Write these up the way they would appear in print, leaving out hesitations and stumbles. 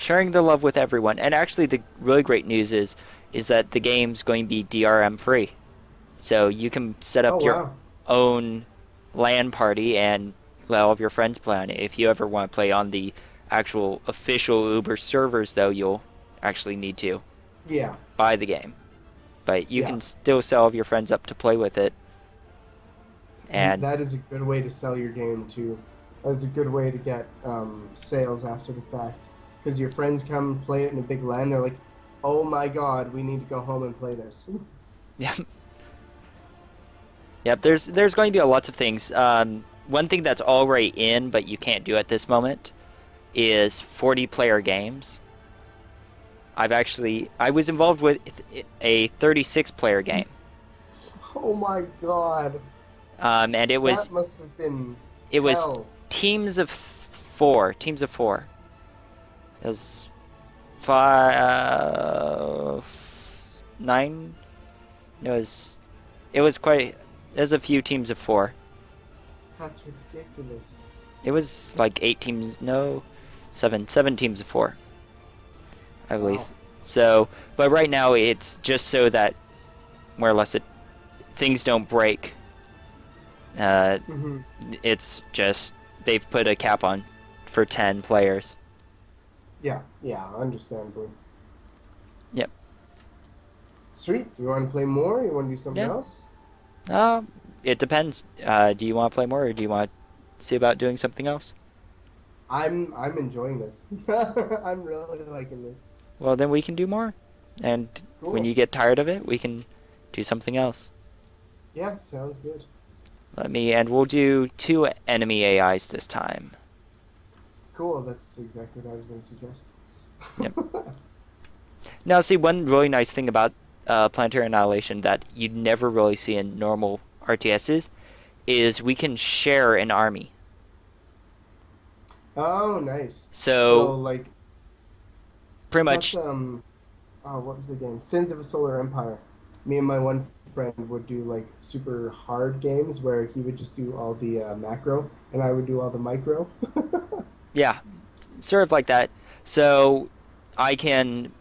sharing the love with everyone. And actually, the really great news is that the game's going to be DRM free, so you can set Oh up your wow. own LAN party and let all of your friends play on it. If you ever want to play on the actual official Uber servers, though, you'll actually need to Yeah. buy the game. But you Yeah. can still sell all of your friends up to play with it. And And that is a good way to sell your game too. That's a good way to get sales after the fact. Because your friends come and play it in a big LAN, they're like, "Oh my God, we need to go home and play this." yeah, yep. There's going to be lots of things. One thing that's already in, but you can't do at this moment, is 40-player games. I was involved with a 36-player game, Oh my God, and that must have been it was hell. teams of four. Teams of four. It was five, nine. It was quite. There's a few teams of four. That's ridiculous. It was like 8 teams. No, seven teams of four, I believe. Wow. So, but right now it's just so that more or less things don't break. Uh, Hmm. it's just they've put a cap on for 10 players. Yeah, yeah, understandably. Yep. Sweet. Do you want to play more? You want to do something Yeah. else? It depends. Do you want to play more, or do you want to see about doing something else? I'm enjoying this. I'm really liking this. Well, then we can do more. And when Cool. you get tired of it, we can do something else. Yeah, sounds good. And we'll do two enemy AIs this time. Cool. That's exactly what I was going to suggest. Yep. Now, see, one really nice thing about Planetary Annihilation that you'd never really see in normal RTSs is we can share an army. Oh, nice. So, So like pretty that's much, oh, what was the game? Sins of a Solar Empire. Me and my one friend would do like super hard games where he would just do all the macro and I would do all the micro. yeah, sort of like that. So, I can,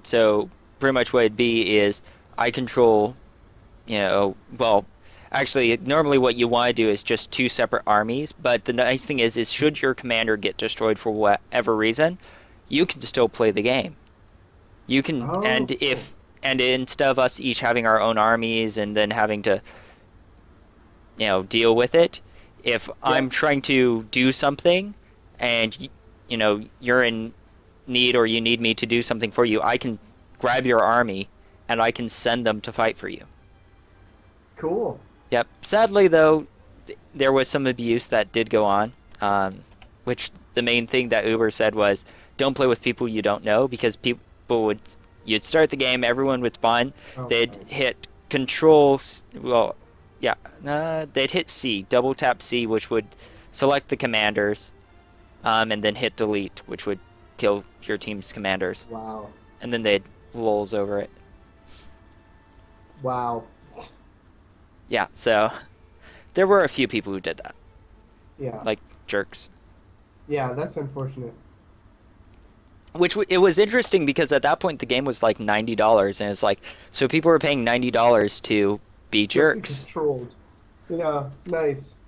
so pretty much what it'd be is I control, well, actually, normally what you want to do is just two separate armies, but the nice thing is should your commander get destroyed for whatever reason, you can still play the game. You can, Oh, cool. and instead of us each having our own armies and then having to, deal with it, if I'm Yep. trying to do something and, you're in need or you need me to do something for you, I can grab your army and I can send them to fight for you. Cool. Yep. Sadly, though, there was some abuse that did go on, which the main thing that Uber said was don't play with people you don't know because you'd start the game, everyone would spawn, Oh they'd my. hit control, well, yeah, they'd hit C, double tap C, which would select the commanders, and then hit delete, which would kill your team's commanders, Wow. and then they'd lulls over it. Wow. Yeah, so there were a few people who did that, Yeah. like jerks. Yeah, that's unfortunate. It was interesting because at that point the game was like $90, and it's like so people were paying $90 to be Just to jerks. controlled. Yeah, nice.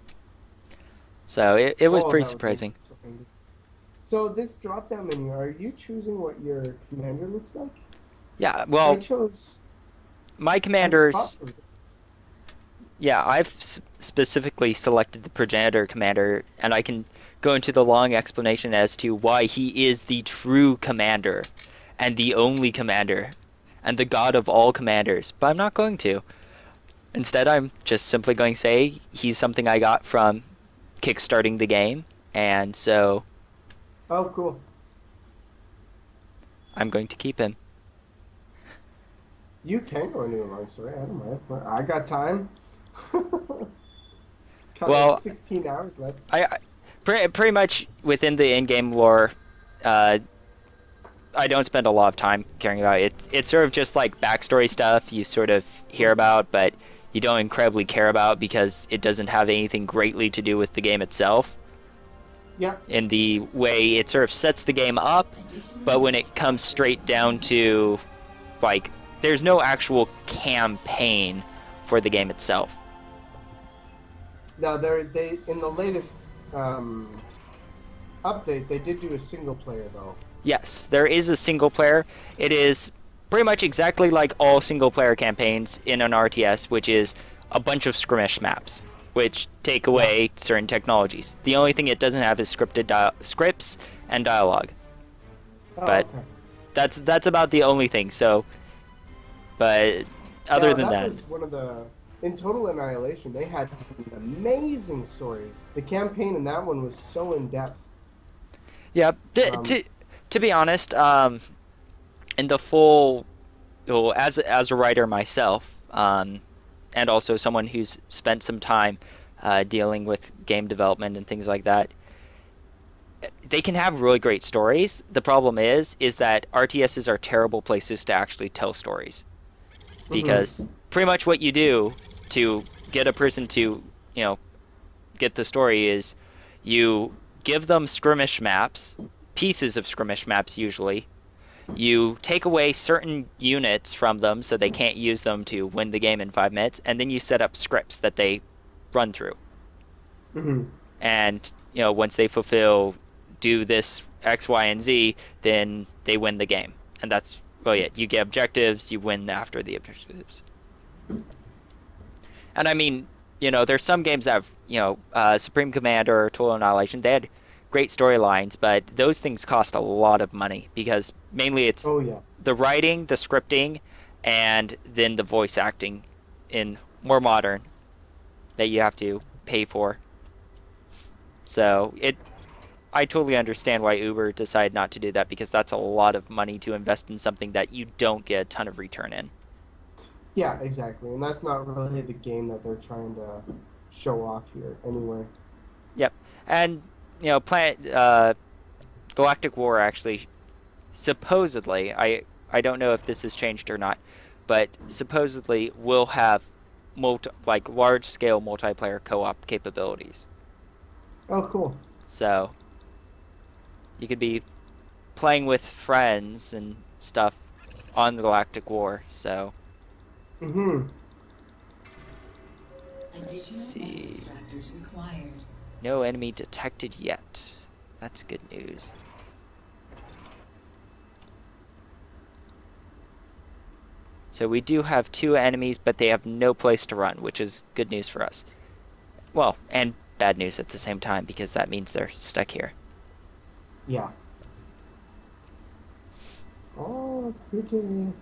So it was Oh, pretty that would make surprising. it so handy. So this drop-down menu, are you choosing what your commander looks like? Yeah, Because I well, chose, my I thought commanders, yeah, I've specifically selected the progenitor commander, and I can go into the long explanation as to why he is the true commander and the only commander and the god of all commanders. But I'm not going to. Instead, I'm just simply going to say he's something I got from kickstarting the game, and so oh, cool. I'm going to keep him. You can go into a long story. I don't mind. I got time. Got like Well, 16 hours left. I pretty much within the in-game lore, uh, I don't spend a lot of time caring about it. It's sort of just like backstory stuff you sort of hear Mhm. about, but you don't incredibly care about because it doesn't have anything greatly to do with the game itself. Yeah. in the way it sort of sets the game up, but when it comes straight down to, like, there's no actual campaign for the game itself. Now they in the latest update they did do a single player though. Yes, there is a single player. It is pretty much exactly like all single player campaigns in an RTS, which is a bunch of skirmish maps, which take Yeah. away certain technologies. The only thing it doesn't have is scripts and dialogue. Oh, But okay. that's about the only thing. So, but other Now than that that, was one of the in Total Annihilation. They had an amazing story. The campaign in that one was so in depth. yeah. Um, To be honest, in the full, well, as a writer myself, and also someone who's spent some time dealing with game development and things like that, they can have really great stories. The problem is that RTSs are terrible places to actually tell stories, because mhm. pretty much what you do to get a person to, you know, get the story is you give them skirmish maps, pieces of skirmish maps usually. You take away certain units from them so they can't use them to win the game in 5 minutes, and then you set up scripts that they run through. Mhm. And, once they fulfill, do this X, Y, and Z, then they win the game. And that's really it. You get objectives, you win after the objectives. And I mean, there's some games that have, Supreme Command or Total Annihilation, they had great storylines, but those things cost a lot of money because mainly it's Oh yeah. the writing, the scripting, and then the voice acting in more modern that you have to pay for. So I totally understand why Uber decided not to do that, because that's a lot of money to invest in something that you don't get a ton of return in. Yeah, exactly. And that's not really the game that they're trying to show off here anyway. Yep. And Planet Galactic War actually, supposedly, I don't know if this has changed or not, but supposedly will have like large scale multiplayer co-op capabilities. Oh, cool. So you could be playing with friends and stuff on the Galactic War. So Mm-hmm. let's Additional metal see. extractors required. No enemy detected yet. That's good news. So we do have two enemies, but they have no place to run, which is good news for us. Well, and bad news at the same time, because that means they're stuck here. Yeah. Oh, pretty.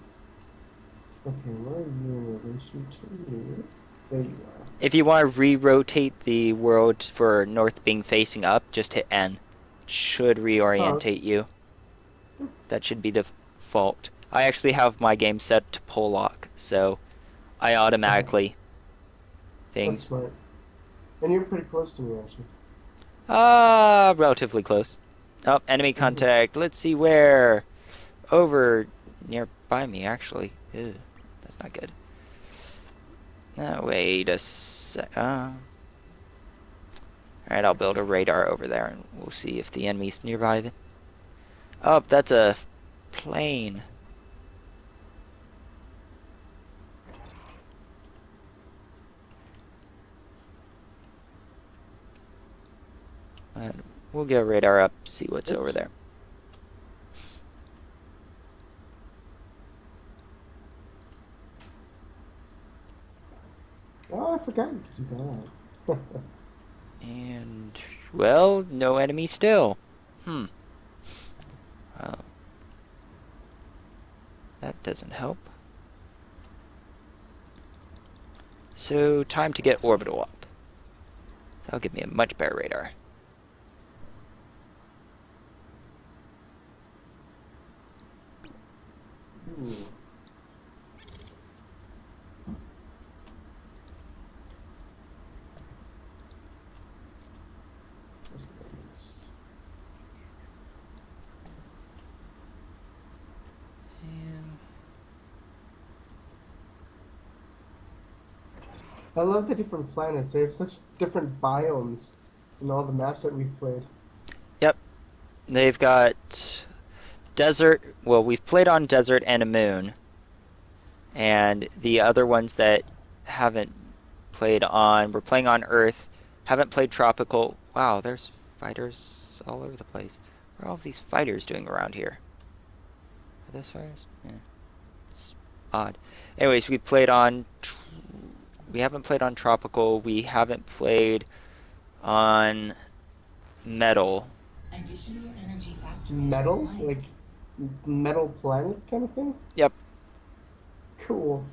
Okay, where are you in relation to me? There you are. If you want to re-rotate the world for north being facing up, just hit N. It should Oh, reorientate you. That should be the default. I actually have my game set to pull lock, so I automatically that's things. smart. And you're pretty close to me, actually. Relatively close. Oh, enemy contact. Let's see where. Over nearby me, actually. Ew, that's not good. Wait a sec. Alright, I'll build a radar over there and we'll see if the enemy's nearby. Oh, that's a plane. And we'll get a radar up, see what's over Oops. there. Oh, I forgot you could do that. And, well, no enemy still. Hmm. Well, that doesn't help. So, time to get orbital up. That'll give me a much better radar. Ooh. What's next? And I love the different planets. They have such different biomes in all the maps that we've played. They've got desert. Well, we've played on desert and a moon, and the other ones that haven't played on, we're playing on Earth. Haven't played tropical. Wow, there's fighters all over the place. What are all of these fighters doing around here? Are those fighters? Yeah, it's odd. Anyways, we haven't played on tropical. We haven't played on metal. Additional energy factories Metal? required. Like metal planets kind of thing? Yep, Cool.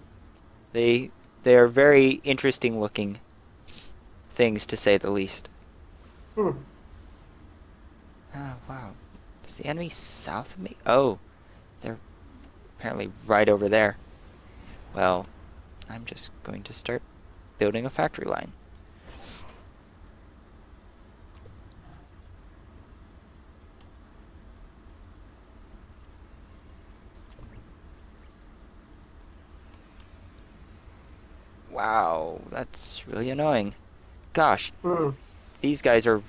they they are very interesting looking things to say the least. Hmm. Oh wow, is the enemy south of me? Oh, they're apparently right over there. Well, I'm just going to start building a factory line. Wow, that's really annoying. Gosh, Hmm. these guys are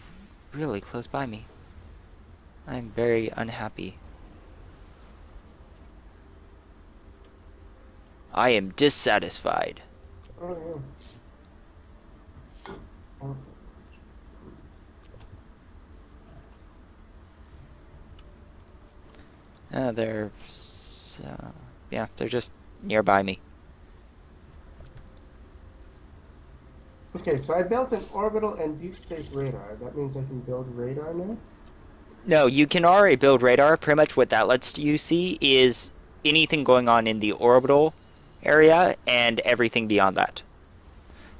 really close by me. I'm very unhappy. I am dissatisfied. Oh, yeah. They're yeah, they're just nearby me. Okay, so I built an orbital and deep space radar. That means I can build radar now? No, you can already build radar. Pretty much what that lets you see is anything going on in the orbital area and everything beyond that.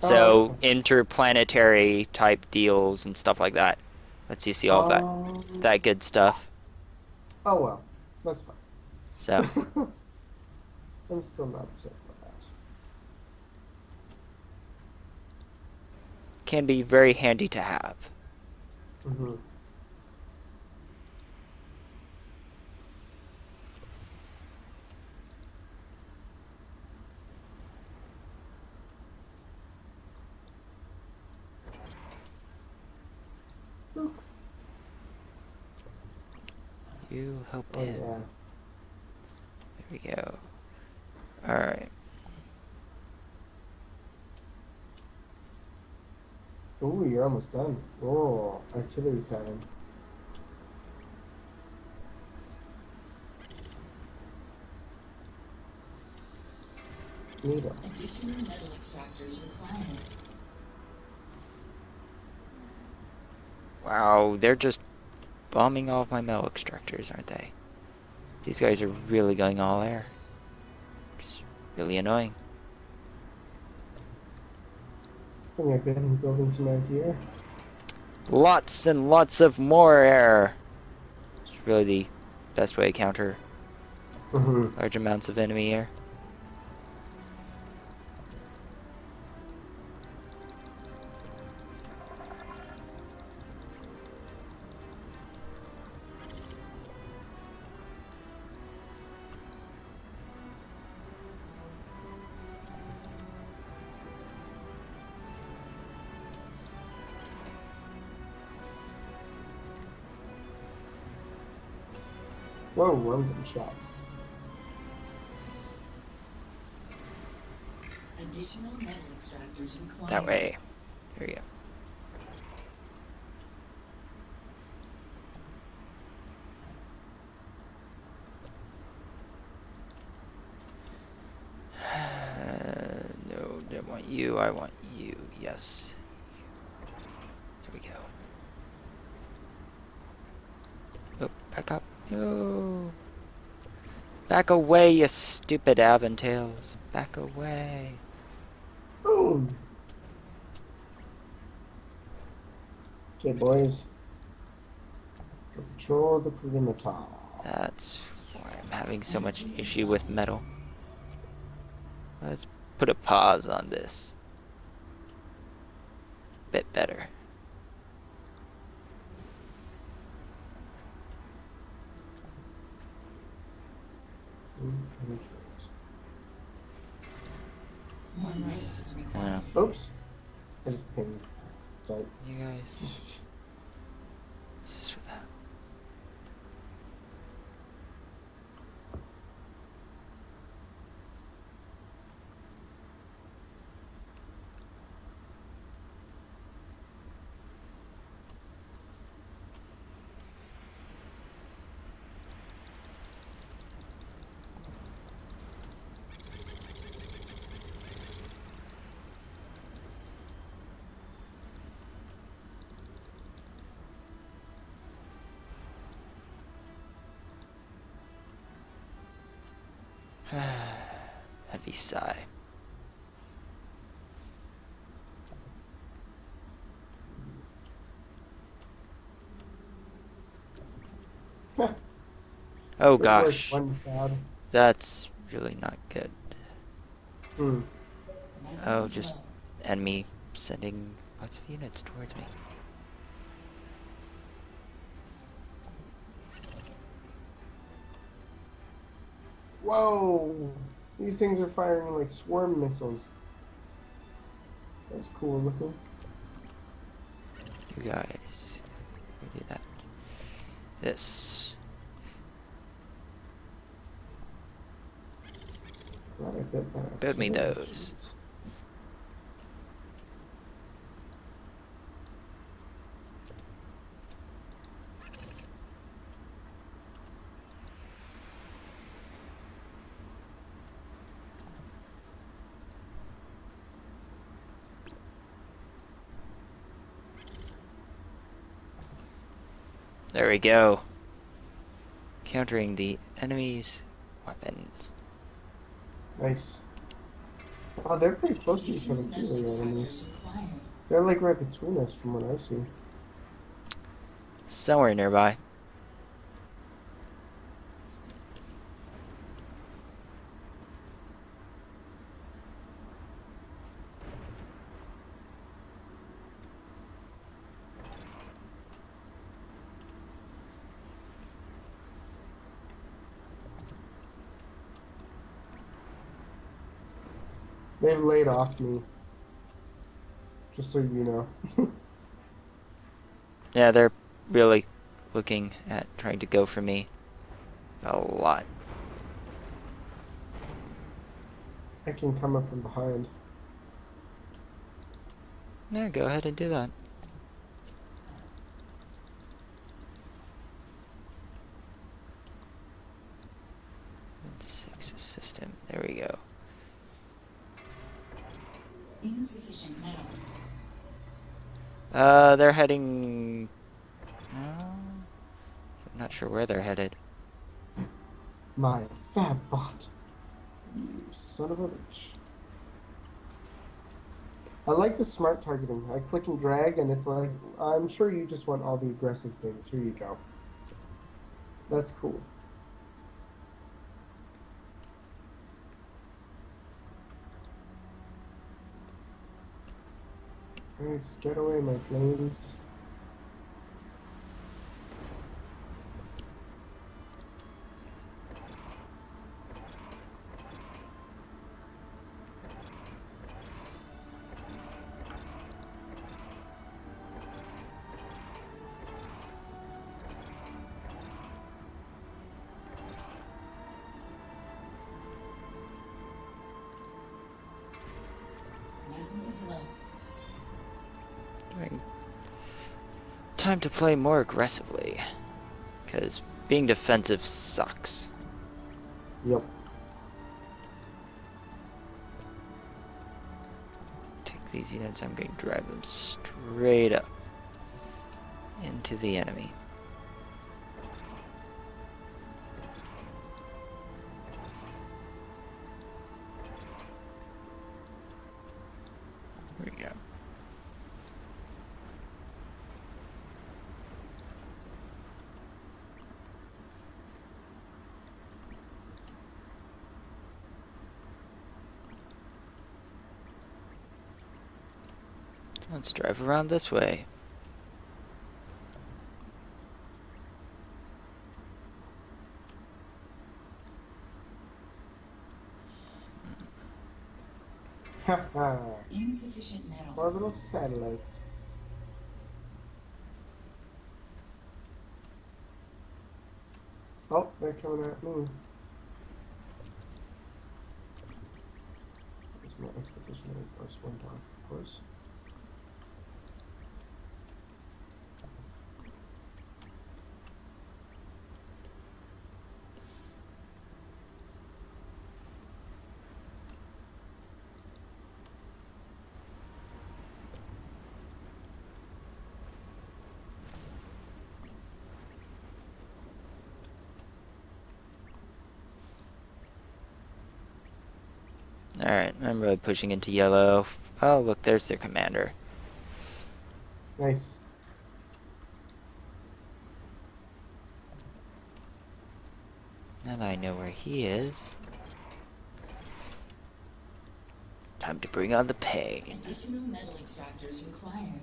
Oh, So okay. interplanetary type deals and stuff like that. Lets you see all of that Um, that good stuff. oh well, that's So fine. I'm still not upset with that. can be very handy to have. Mm-hmm. You help Oh in. yeah. There we go. Alright. Ooh, you're almost done. Oh, artillery time. Neato. Additional metal extractors required. Wow, they're just bombing all of my metal extractors, aren't they? These guys are really going all air. Just really annoying. I think I've been building some anti-air. Lots and lots of more air. It's really the best way to counter Mm-hmm. large amounts of enemy air. Whoa, I'm getting shot. Additional metal extractors required. That way. There we go. No, don't want you. I want you. Yes. There we go. Oh, back up. No. Back away, you stupid Aventails. Back away. Boom! Okay, boys. Go patrol the perimeter. That's why I'm having so much issue with metal. Let's put a pause on this. A bit better. One rail is required. Oops. I just pinged. Sorry. You guys. This is for that. East side. Oh Good work, gosh, one fab. that's really not good. Hmm. Metal Oh, is just low. enemy sending lots of units towards me. Whoa! These things are firing like swarm missiles. That's cool looking. You guys, we do that. This. Glad I built that Build me artillery. those. Jeez. There we go. Countering the enemy's weapons. Nice. Oh, they're pretty close to each other Additional too, metal the extractors enemies. required. They're like right between us from what I see. Somewhere nearby. They've laid off me. Just so you know. Yeah, they're really looking at trying to go for me a lot. I can come up from behind. Yeah, go ahead and do that. Six system. There we go. Insufficient metal. They're heading. I'm not sure where they're headed. My fab bot. You son of a bitch. I like the smart targeting. I click and drag and it's like, I'm sure you just want all the aggressive things. Here you go. That's cool. Alright, just get away, my planes. Metal is low. Time to play more aggressively. Because being defensive sucks. Yep. Take these units, I'm going to drive them straight up into the enemy. Here we go. Let's drive around this way. Haha. Insufficient metal. Orbital satellites. Oh, they're coming at me. It's my expeditionary first went off, of course. Alright, I'm really pushing into yellow. Oh, look, there's their commander. Nice. Now that I know where he is, time to bring on the pain. Additional metal extractors required.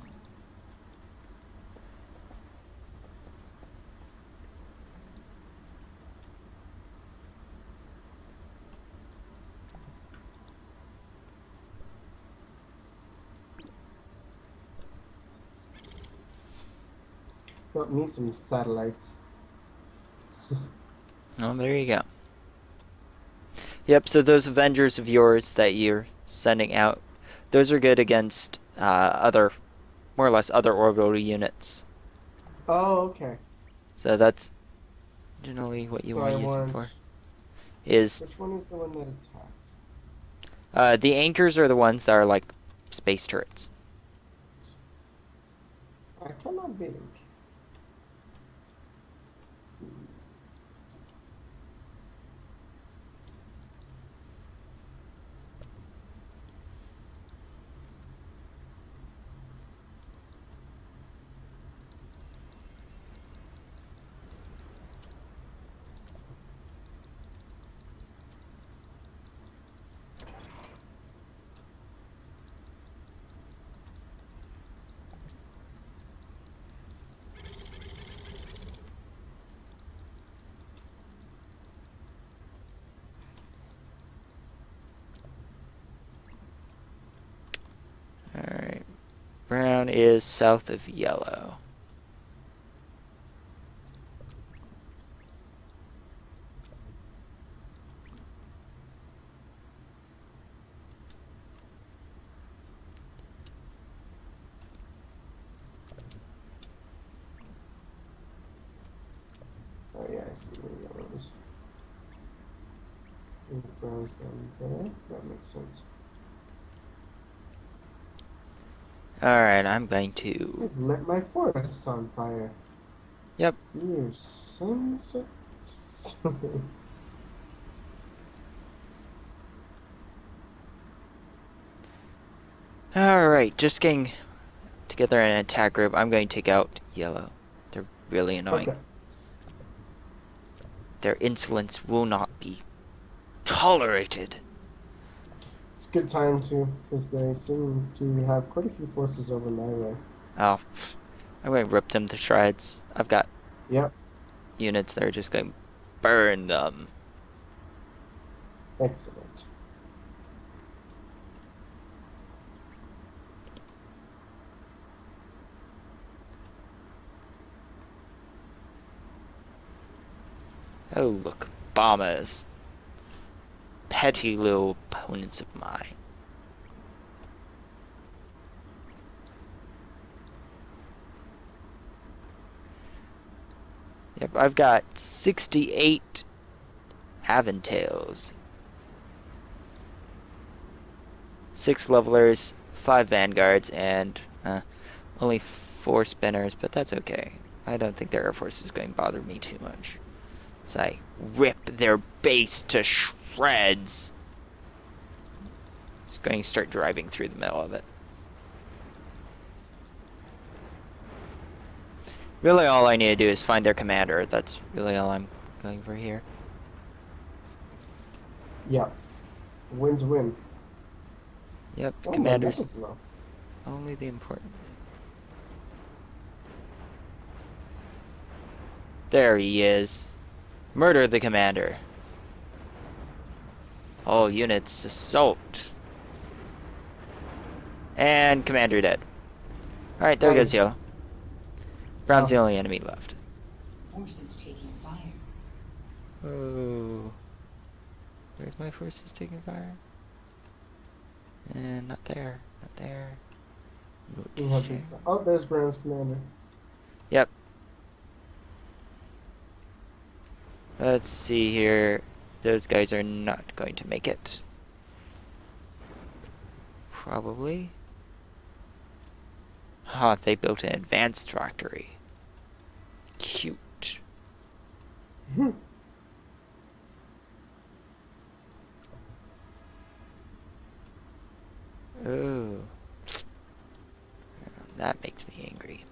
Got me some satellites. Oh, there you go. Yep, so those Avengers of yours that you're sending out, those are good against more or less other orbital units. Oh, okay. So that's generally what you So want I to use them want. for. Is Which one is the one that attacks? the anchors are the ones that are like space turrets. I cannot beat. Alright. Brown is south of yellow. Oh yeah, I see where yellow is. And brown's down there. That makes sense. Alright, I'm going to... I've lit my forests on fire. Yep. You sons of... Alright, just getting together in an attack group. I'm going to take out yellow. They're really annoying. Okay. Their insolence will not be tolerated. It's a good time to, because they seem to have quite a few forces over my way. Oh, I'm going to rip them to shreds. I've got Yep. units that are just going to burn them. Excellent. Oh, look, bombers. Petty little opponents of mine. Yep, I've got 68 Aventails. 6 levelers, 5 vanguards, and only 4 spinners, but that's okay. I don't think their air force is going to bother me too much. So I rip their base to shreds. It's going to start driving through the middle of it. Really all I need to do is find their commander. That's really all I'm going for here. Yep. Win's win. Yep, Oh, my commander's metal's low. only the important thing. There he is. Murder the commander. All units assault. And commander dead. Alright, there goes Nice. yellow. Brown's the Oh. only enemy left. Forces taking fire. Oh. Where's my forces taking fire? And not there. Not there. See how big... Oh, there's Brown's commander. Yep. Let's see here. Those guys are not going to make it. Probably. Ah, they built an advanced factory. Cute. Oh, that makes me angry.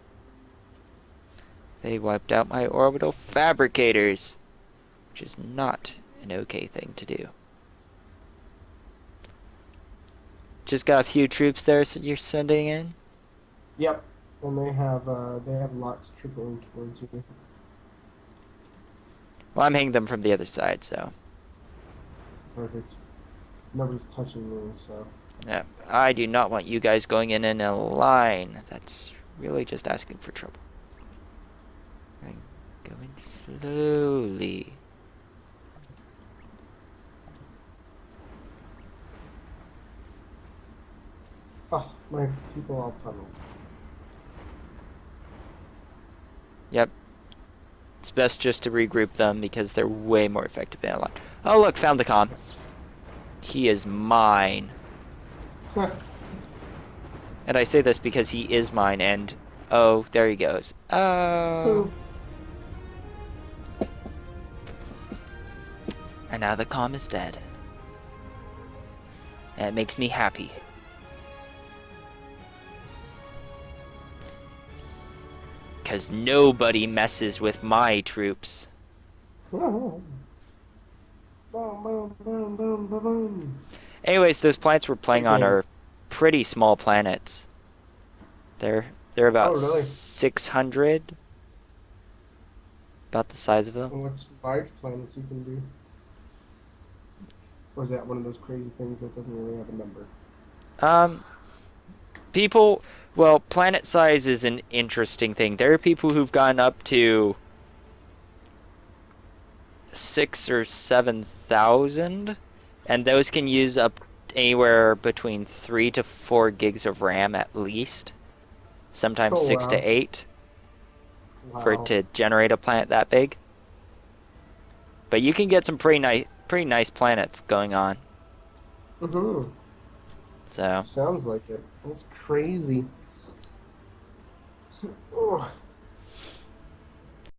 They wiped out my orbital fabricators, which is not an okay thing to do. Just got a few troops there you're sending in? Yep, and they have lots trickling towards you. Well, I'm hitting them from the other side, so. Perfect. Nobody's touching me, so. Yeah, I do not want you guys going in a line. That's really just asking for trouble. I'm going slowly. Oh, my people all funneled. Yep. It's best just to regroup them because they're way more effective in a line. Oh, look, found the comm. He is mine. And I say this because he is mine, and oh, there he goes. Oh. Poof. And now the comm is dead. And it makes me happy. Because nobody messes with my troops. Boom, boom, boom, boom, boom, boom. Anyways, those planets we're playing on are pretty small planets. They're about Oh, really? 600. About the size of them. And what's large planets you can do? Or is that one of those crazy things that doesn't really have a number? Well, planet size is an interesting thing. There are people who've gone up to 6,000 or 7,000, and those can use up anywhere between 3 to 4 gigs of RAM at least. Sometimes Oh, 6 to wow. 8 for it Wow. to generate a planet that big. But you can get some pretty nice planets going on. Mm-hmm. So Sounds like it. That's crazy. Oh.